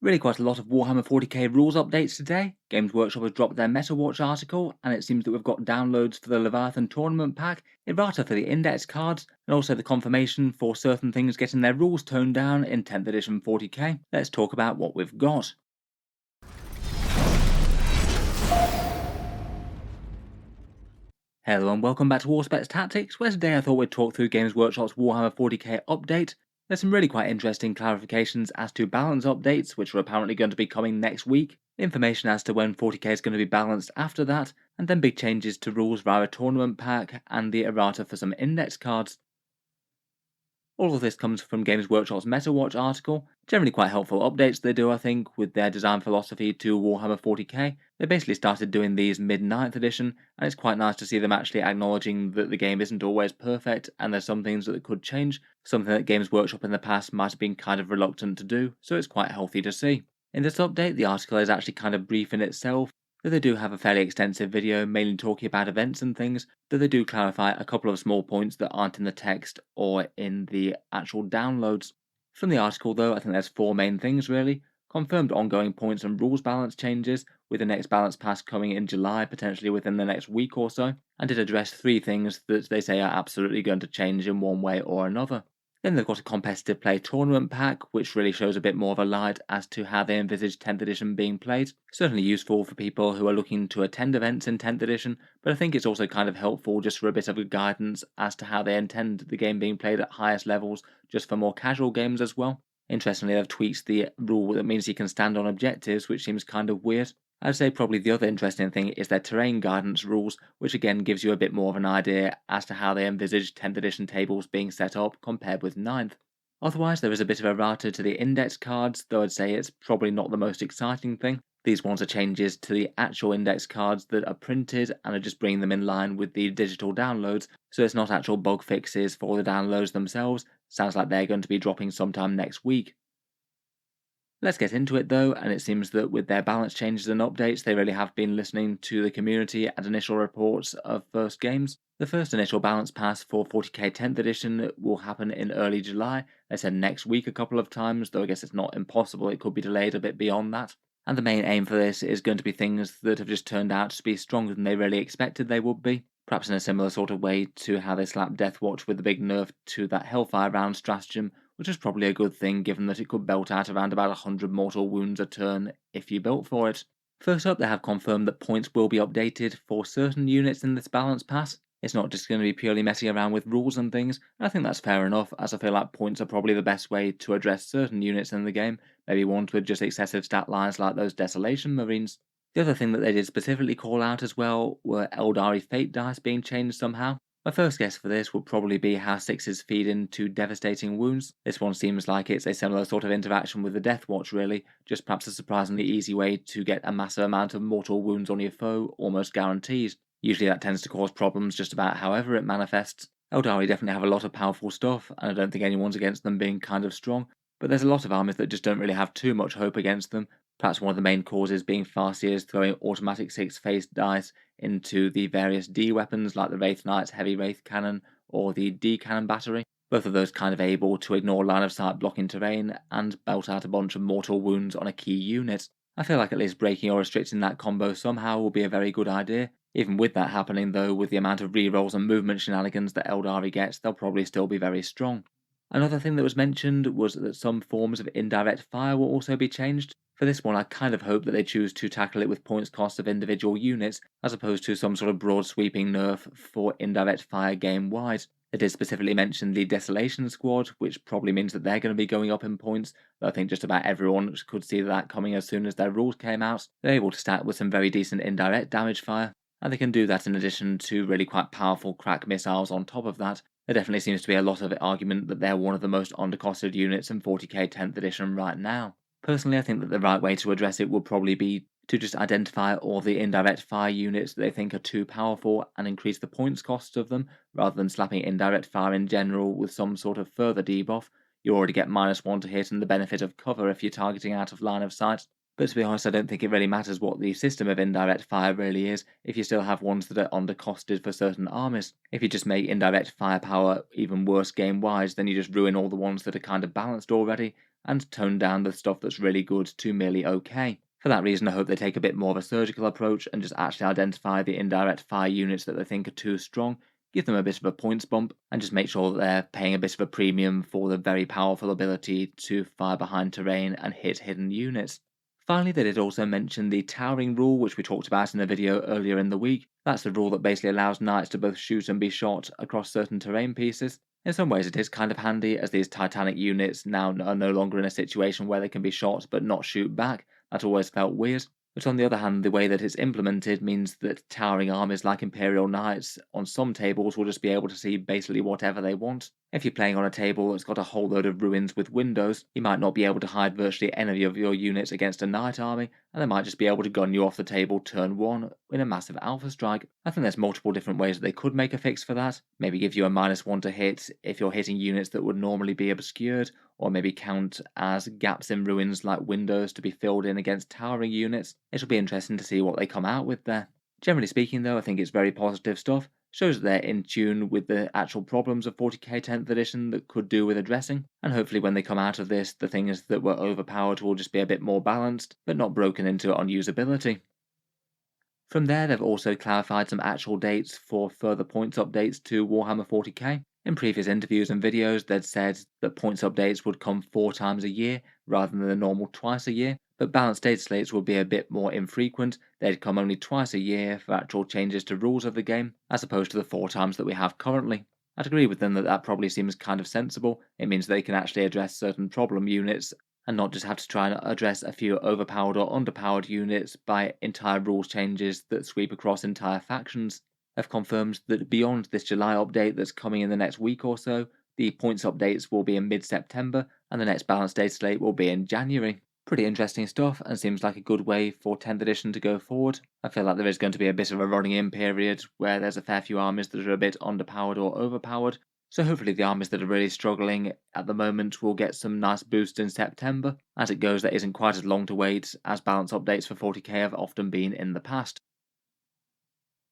Really quite a lot of Warhammer 40k rules updates today. Games Workshop has dropped their Metawatch article, and it seems that we've got downloads for the Leviathan tournament pack, Errata for the index cards, and also the confirmation for certain things getting their rules toned down in 10th edition 40k. Let's talk about what we've got. Hello and welcome back to Warspecs Tactics, where today I thought we'd talk through Games Workshop's Warhammer 40k update. There's some really quite interesting clarifications as to balance updates, which are apparently going to be coming next week, information as to when 40k is going to be balanced after that, and then big changes to rules via a tournament pack and the errata for some index cards. All of this comes from Games Workshop's Metawatch article. Generally quite helpful updates they do, I think, with their design philosophy to Warhammer 40k. They basically started doing these mid-9th edition, and it's quite nice to see them actually acknowledging that the game isn't always perfect, and there's some things that could change, something that Games Workshop in the past might have been kind of reluctant to do, so it's quite healthy to see. In this update, the article is actually kind of brief in itself, though they do have a fairly extensive video mainly talking about events and things, though they do clarify a couple of small points that aren't in the text or in the actual downloads. From the article though, I think there's four main things really. Confirmed ongoing points and rules balance changes, with the next balance pass coming in July, potentially within the next week or so, and did address three things that they say are absolutely going to change in one way or another. Then they've got a competitive play tournament pack, which really shows a bit more of a light as to how they envisage 10th edition being played. Certainly useful for people who are looking to attend events in 10th edition, but I think it's also kind of helpful just for a bit of a guidance as to how they intend the game being played at highest levels, just for more casual games as well. Interestingly, they've tweaked the rule that means you can stand on objectives, which seems kind of weird. I'd say probably the other interesting thing is their terrain guidance rules, which again gives you a bit more of an idea as to how they envisage 10th edition tables being set up compared with 9th. Otherwise, there is a bit of errata to the index cards, though I'd say it's probably not the most exciting thing. These ones are changes to the actual index cards that are printed and are just bringing them in line with the digital downloads, so it's not actual bug fixes for the downloads themselves. Sounds like they're going to be dropping sometime next week. Let's get into it though, and it seems that with their balance changes and updates, they really have been listening to the community and initial reports of first games. The first initial balance pass for 40k 10th edition will happen in early July. They said next week a couple of times, though I guess it's not impossible, it could be delayed a bit beyond that. And the main aim for this is going to be things that have just turned out to be stronger than they really expected they would be. Perhaps in a similar sort of way to how they slapped Deathwatch with the big nerf to that Hellfire round stratagem, which is probably a good thing given that it could belt out around about 100 mortal wounds a turn if you built for it. First up, they have confirmed that points will be updated for certain units in this balance pass. It's not just going to be purely messing around with rules and things, and I think that's fair enough, as I feel like points are probably the best way to address certain units in the game, maybe ones with just excessive stat lines like those Desolation Marines. The other thing that they did specifically call out as well were Eldari Fate dice being changed somehow. My first guess for this would probably be how sixes feed into devastating wounds. This one seems like it's a similar sort of interaction with the Deathwatch really, just perhaps a surprisingly easy way to get a massive amount of mortal wounds on your foe, almost guaranteed. Usually that tends to cause problems just about however it manifests. Eldari definitely have a lot of powerful stuff, and I don't think anyone's against them being kind of strong, but there's a lot of armies that just don't really have too much hope against them. Perhaps one of the main causes being Farseers throwing automatic 6-faced dice into the various D weapons like the Wraith Knight's Heavy Wraith Cannon or the D Cannon Battery. Both of those kind of able to ignore line of sight blocking terrain and belt out a bunch of mortal wounds on a key unit. I feel like at least breaking or restricting that combo somehow will be a very good idea. Even with that happening though, with the amount of rerolls and movement shenanigans that Eldari gets, they'll probably still be very strong. Another thing that was mentioned was that some forms of indirect fire will also be changed. For this one, I kind of hope that they choose to tackle it with points cost of individual units, as opposed to some sort of broad sweeping nerf for indirect fire game-wide. They did specifically mention the Desolation Squad, which probably means that they're going to be going up in points, though I think just about everyone could see that coming as soon as their rules came out. They're able to stack with some very decent indirect damage fire, and they can do that in addition to really quite powerful crack missiles on top of that. There definitely seems to be a lot of argument that they're one of the most undercosted units in 40k 10th edition right now. Personally, I think that the right way to address it would probably be to just identify all the indirect fire units that they think are too powerful and increase the points costs of them, rather than slapping indirect fire in general with some sort of further debuff. You already get -1 to hit and the benefit of cover if you're targeting out of line of sight. But to be honest, I don't think it really matters what the system of indirect fire really is if you still have ones that are undercosted for certain armies. If you just make indirect firepower even worse game-wise, then you just ruin all the ones that are kind of balanced already, and tone down the stuff that's really good to merely okay. For that reason, I hope they take a bit more of a surgical approach and just actually identify the indirect fire units that they think are too strong, give them a bit of a points bump, and just make sure that they're paying a bit of a premium for the very powerful ability to fire behind terrain and hit hidden units. Finally, they did also mention the towering rule, which we talked about in a video earlier in the week. That's the rule that basically allows knights to both shoot and be shot across certain terrain pieces. In some ways, it is kind of handy, as these Titanic units now are no longer in a situation where they can be shot but not shoot back. That always felt weird. But on the other hand, the way that it's implemented means that towering armies like Imperial Knights on some tables will just be able to see basically whatever they want. If you're playing on a table that's got a whole load of ruins with windows, you might not be able to hide virtually any of your units against a knight army, and they might just be able to gun you off the table turn 1 in a massive alpha strike. I think there's multiple different ways that they could make a fix for that. Maybe give you a -1 to hit if you're hitting units that would normally be obscured, or maybe count as gaps in ruins like windows to be filled in against towering units. It'll be interesting to see what they come out with there. Generally speaking though, I think it's very positive stuff. Shows that they're in tune with the actual problems of 40k 10th edition that could do with addressing, and hopefully when they come out of this, the things that were overpowered will just be a bit more balanced, but not broken into unusability. From there, they've also clarified some actual dates for further points updates to Warhammer 40k. In previous interviews and videos, they'd said that points updates would come 4 times a year rather than the normal twice a year, but balanced data slates would be a bit more infrequent. They'd come only twice a year for actual changes to rules of the game, as opposed to the 4 times that we have currently. I'd agree with them that that probably seems kind of sensible. It means they can actually address certain problem units and not just have to try and address a few overpowered or underpowered units by entire rules changes that sweep across entire factions. Have confirmed that beyond this July update that's coming in the next week or so, the points updates will be in mid-September and the next balanced data slate will be in January. Pretty interesting stuff, and seems like a good way for 10th edition to go forward. I feel like there is going to be a bit of a running in period where there's a fair few armies that are a bit underpowered or overpowered, so hopefully the armies that are really struggling at the moment will get some nice boost in September. As it goes, there isn't quite as long to wait as balance updates for 40k have often been in the past.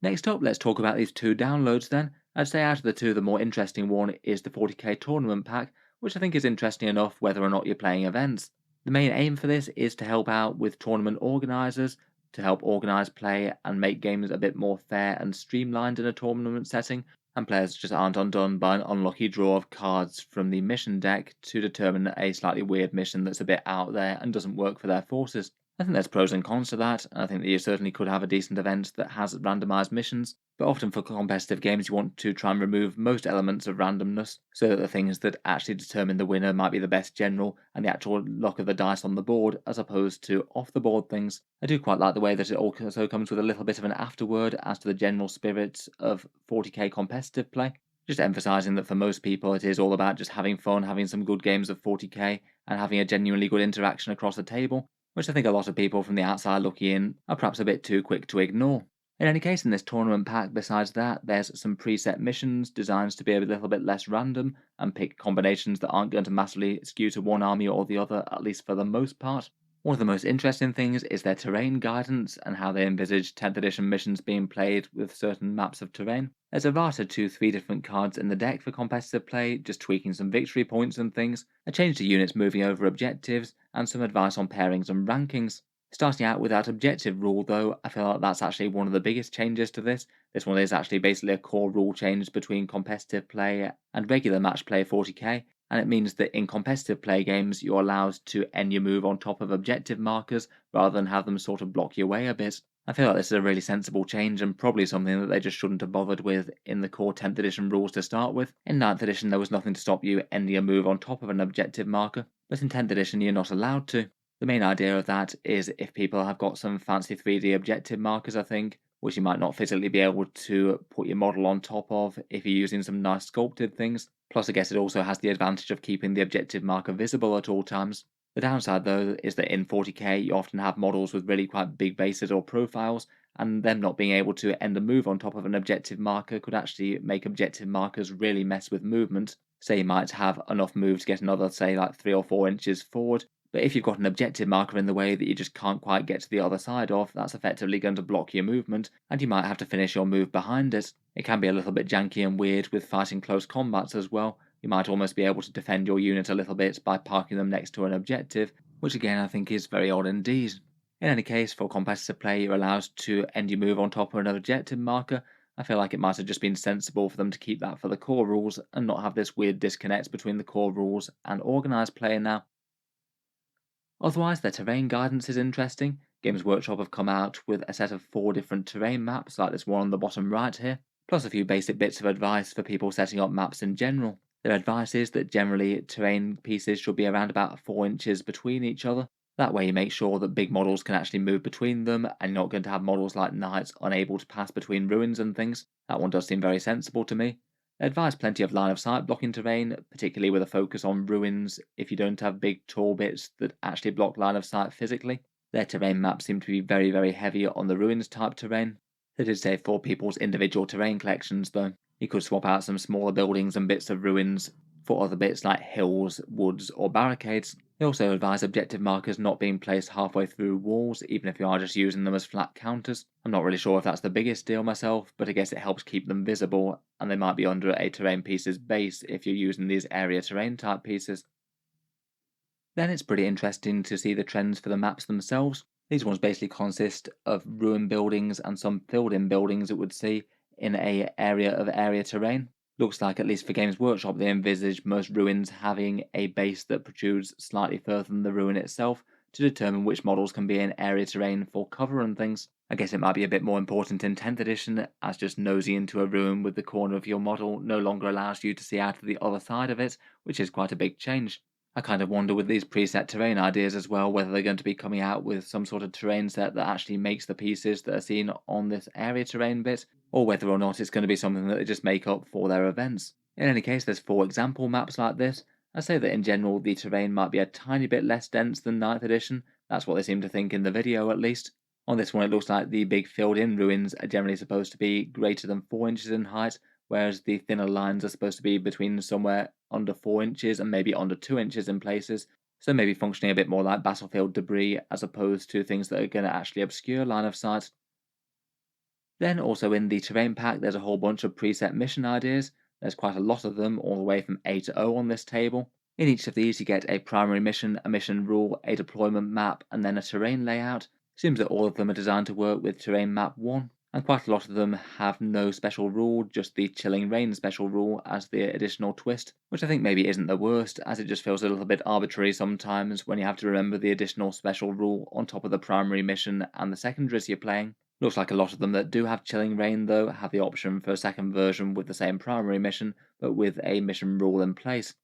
Next up, let's talk about these 2 downloads then. I'd say out of the 2, the more interesting one is the 40k tournament pack, which I think is interesting enough whether or not you're playing events. The main aim for this is to help out with tournament organisers, to help organise play and make games a bit more fair and streamlined in a tournament setting, and players just aren't undone by an unlucky draw of cards from the mission deck to determine a slightly weird mission that's a bit out there and doesn't work for their forces. I think there's pros and cons to that, and I think that you certainly could have a decent event that has randomised missions, but often for competitive games you want to try and remove most elements of randomness, so that the things that actually determine the winner might be the best general and the actual luck of the dice on the board, as opposed to off-the-board things. I do quite like the way that it also comes with a little bit of an afterword as to the general spirit of 40k competitive play, just emphasising that for most people it is all about just having fun, having some good games of 40k, and having a genuinely good interaction across the table, which I think a lot of people from the outside looking in are perhaps a bit too quick to ignore. In any case, in this tournament pack, besides that, there's some preset missions designed to be a little bit less random and pick combinations that aren't going to massively skew to one army or the other, at least for the most part. One of the most interesting things is their terrain guidance and how they envisage 10th edition missions being played with certain maps of terrain. There's Errata 2-3 different cards in the deck for competitive play, just tweaking some victory points and things, a change to units moving over objectives, and some advice on pairings and rankings. Starting out with that objective rule though, I feel like that's actually one of the biggest changes to this. This one is actually basically a core rule change between competitive play and regular match play 40k, and it means that in competitive play games you're allowed to end your move on top of objective markers rather than have them sort of block your way a bit. I feel like this is a really sensible change and probably something that they just shouldn't have bothered with in the core 10th edition rules to start with. In 9th edition there was nothing to stop you ending a move on top of an objective marker, but in 10th edition you're not allowed to. The main idea of that is if people have got some fancy 3D objective markers, I think, which you might not physically be able to put your model on top of if you're using some nice sculpted things. Plus I guess it also has the advantage of keeping the objective marker visible at all times. The downside though is that in 40k you often have models with really quite big bases or profiles, and them not being able to end a move on top of an objective marker could actually make objective markers really mess with movement. Say you might have enough move to get another, say like 3 or 4 inches forward, but if you've got an objective marker in the way that you just can't quite get to the other side of, that's effectively going to block your movement, and you might have to finish your move behind it. It can be a little bit janky and weird with fighting close combats as well. you might almost be able to defend your unit a little bit by parking them next to an objective, which again I think is very odd indeed. In any case, for competitive play, you're allowed to end your move on top of an objective marker. I feel like it might have just been sensible for them to keep that for the core rules and not have this weird disconnect between the core rules and organised play now. Otherwise, their terrain guidance is interesting. Games Workshop have come out with a set of 4 different terrain maps, like this one on the bottom right here, plus a few basic bits of advice for people setting up maps in general. Their advice is that generally terrain pieces should be around about 4 inches between each other. That way you make sure that big models can actually move between them, and you're not going to have models like knights unable to pass between ruins and things. That one does seem very sensible to me. They advise plenty of line of sight blocking terrain, particularly with a focus on ruins if you don't have big tall bits that actually block line of sight physically. Their terrain maps seem to be very heavy on the ruins type terrain. They did say for people's individual terrain collections though. You could swap out some smaller buildings and bits of ruins for other bits like hills, woods, or barricades. They also advise objective markers not being placed halfway through walls, even if you are just using them as flat counters. I'm not really sure if that's the biggest deal myself, but I guess it helps keep them visible, and they might be under a terrain piece's base if you're using these area terrain type pieces. Then it's pretty interesting to see the trends for the maps themselves. These ones basically consist of ruined buildings and some filled in buildings it would see in a area of area terrain. Looks like, at least for Games Workshop, they envisage most ruins having a base that protrudes slightly further than the ruin itself to determine which models can be in area terrain for cover and things. I guess it might be a bit more important in 10th edition, as just nosy into a ruin with the corner of your model no longer allows you to see out of the other side of it, which is quite a big change. I kind of wonder with these preset terrain ideas as well whether they're going to be coming out with some sort of terrain set that actually makes the pieces that are seen on this area terrain bit, or whether or not it's going to be something that they just make up for their events. In any case, there's 4 example maps like this. I say that in general the terrain might be a tiny bit less dense than 9th edition, that's what they seem to think in the video at least. On this one it looks like the big filled in ruins are generally supposed to be greater than 4 inches in height, whereas the thinner lines are supposed to be between somewhere under 4 inches and maybe under 2 inches in places, so maybe functioning a bit more like battlefield debris as opposed to things that are going to actually obscure line of sight. Then also in the terrain pack there's a whole bunch of preset mission ideas. There's quite a lot of them, all the way from A to O on this table. In each of these you get a primary mission, a mission rule, a deployment map, and then a terrain layout. Seems that all of them are designed to work with terrain map 1, and quite a lot of them have no special rule, just the chilling rain special rule as the additional twist, which I think maybe isn't the worst, as it just feels a little bit arbitrary sometimes when you have to remember the additional special rule on top of the primary mission and the secondaries you're playing. Looks like a lot of them that do have chilling rain though have the option for a second version with the same primary mission, but with a mission rule in place.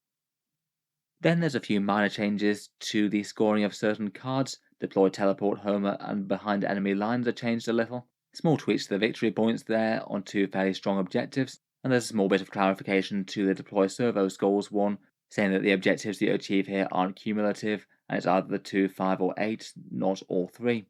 Then there's a few minor changes to the scoring of certain cards. Deploy, teleport, homer, and behind enemy lines are changed a little. Small tweaks to the victory points there on 2 fairly strong objectives, and there's a small bit of clarification to the deploy servo scores one, saying that the objectives that you achieve here aren't cumulative, and it's either the 2, 5, or 8, not all 3.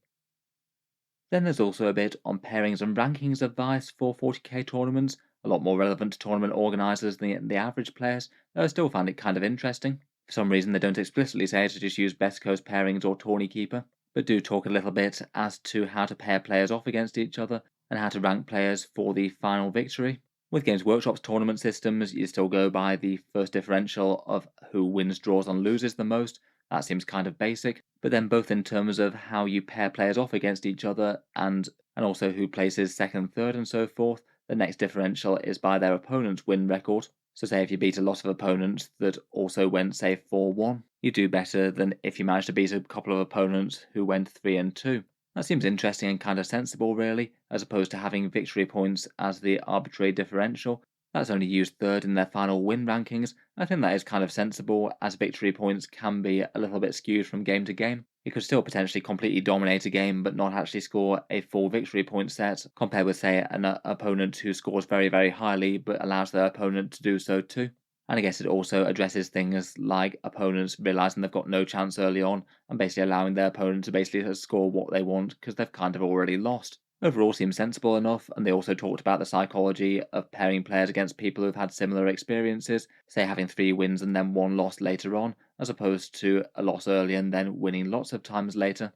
Then there's also a bit on pairings and rankings advice for 40k tournaments, a lot more relevant to tournament organisers than the average players, though I still find it kind of interesting. For some reason they don't explicitly say to just use best coast pairings or tourney keeper, but do talk a little bit as to how to pair players off against each other and how to rank players for the final victory. With Games Workshop's tournament systems, you still go by the first differential of who wins, draws, and loses the most. That seems kind of basic, but then both in terms of how you pair players off against each other and also who places second, third, and so forth, the next differential is by their opponent's win record. So say if you beat a lot of opponents that also went, say, 4-1, you do better than if you manage to beat a couple of opponents who went 3-2. That seems interesting and kind of sensible really, as opposed to having victory points as the arbitrary differential. That's only used third in their final win rankings. I think that is kind of sensible, as victory points can be a little bit skewed from game to game. You could still potentially completely dominate a game but not actually score a full victory point set, compared with, say, an opponent who scores very highly but allows their opponent to do so too. And I guess it also addresses things like opponents realising they've got no chance early on and basically allowing their opponent to basically score what they want because they've kind of already lost. Overall seems sensible enough, and they also talked about the psychology of pairing players against people who've had similar experiences, say having 3 wins and then 1 loss later on, as opposed to a loss early and then winning lots of times later.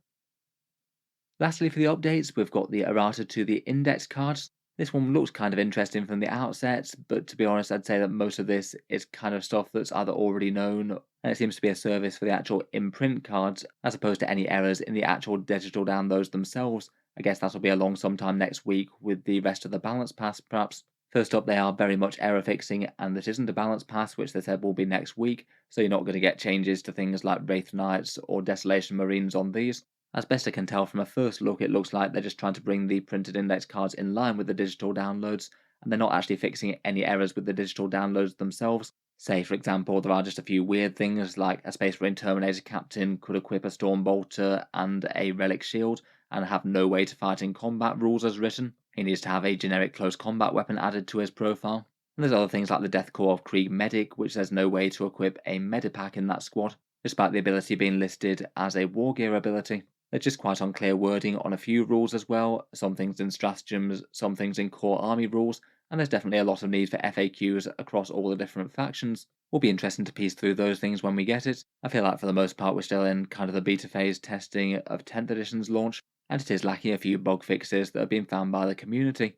Lastly, for the updates, we've got the errata to the index cards. This one looks kind of interesting from the outset, but to be honest, I'd say that most of this is kind of stuff that's either already known, and it seems to be a service for the actual imprint cards, as opposed to any errors in the actual digital downloads themselves. I guess that'll be along sometime next week with the rest of the balance pass, perhaps. First up, they are very much error fixing, and this isn't a balance pass, which they said will be next week, so you're not going to get changes to things like Wraith Knights or Desolation Marines on these. As best I can tell from a first look, it looks like they're just trying to bring the printed index cards in line with the digital downloads, and they're not actually fixing any errors with the digital downloads themselves. Say, for example, there are just a few weird things like a Space Marine Terminator Captain could equip a Storm Bolter and a Relic Shield, and have no way to fight in combat rules as written. He needs to have a generic close combat weapon added to his profile. And there's other things like the Death Core of Krieg Medic, which there's no way to equip a Medipack in that squad, despite the ability being listed as a War Gear ability. There's just quite unclear wording on a few rules as well, some things in stratagems, some things in core army rules, and there's definitely a lot of need for FAQs across all the different factions. Will be interesting to piece through those things when we get it. I feel like for the most part we're still in kind of the beta phase testing of 10th edition's launch, and it is lacking a few bug fixes that have been found by the community.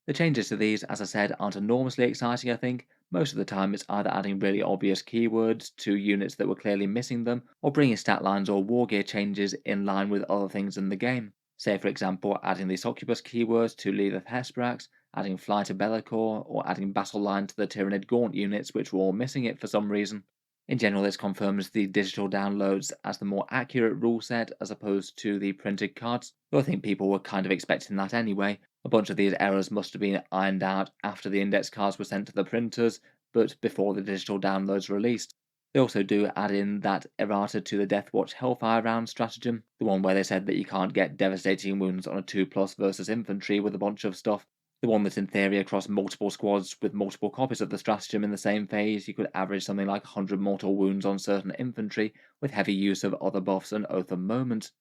The changes to these, as I said, aren't enormously exciting, I think. Most of the time it's either adding really obvious keywords to units that were clearly missing them, or bringing stat lines or war gear changes in line with other things in the game. Say for example, adding the Succubus keywords to Lilith Hesprax, adding Fly to Bellicor, or adding Battle Line to the Tyranid Gaunt units which were all missing it for some reason. In general, this confirms the digital downloads as the more accurate rule set as opposed to the printed cards, though I think people were kind of expecting that anyway. A bunch of these errors must have been ironed out after the index cards were sent to the printers, but before the digital downloads released. They also do add in that errata to the Deathwatch Hellfire round stratagem, the one where they said that you can't get devastating wounds on a 2+ versus infantry with a bunch of stuff. The one that in theory across multiple squads with multiple copies of the stratagem in the same phase, you could average something like 100 mortal wounds on certain infantry with heavy use of other buffs and Oath of Moment.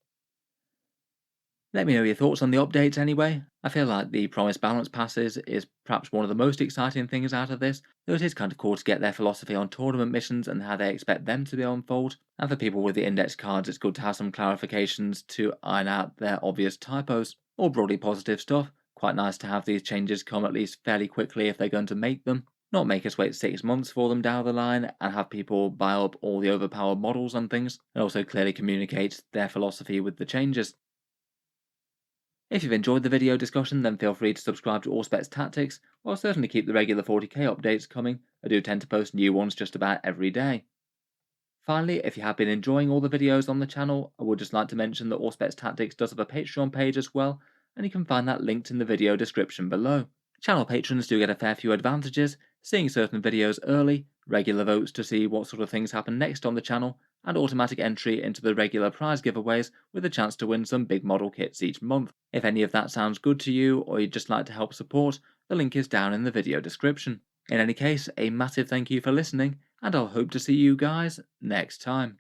Let me know your thoughts on the updates anyway. I feel like the promised balance passes is perhaps one of the most exciting things out of this, though it is kind of cool to get their philosophy on tournament missions and how they expect them to be unfold. And for people with the index cards, it's good to have some clarifications to iron out their obvious typos. All broadly positive stuff. Quite nice to have these changes come at least fairly quickly if they're going to make them. Not make us wait 6 months for them down the line and have people buy up all the overpowered models and things, and also clearly communicate their philosophy with the changes. If you've enjoyed the video discussion, then feel free to subscribe to Auspex Tactics, or I'll certainly keep the regular 40k updates coming. I do tend to post new ones just about every day. Finally, if you have been enjoying all the videos on the channel, I would just like to mention that Auspex Tactics does have a Patreon page as well, and you can find that linked in the video description below. Channel patrons do get a fair few advantages, seeing certain videos early, regular votes to see what sort of things happen next on the channel, and automatic entry into the regular prize giveaways with a chance to win some big model kits each month. If any of that sounds good to you, or you'd just like to help support, the link is down in the video description. In any case, a massive thank you for listening, and I'll hope to see you guys next time.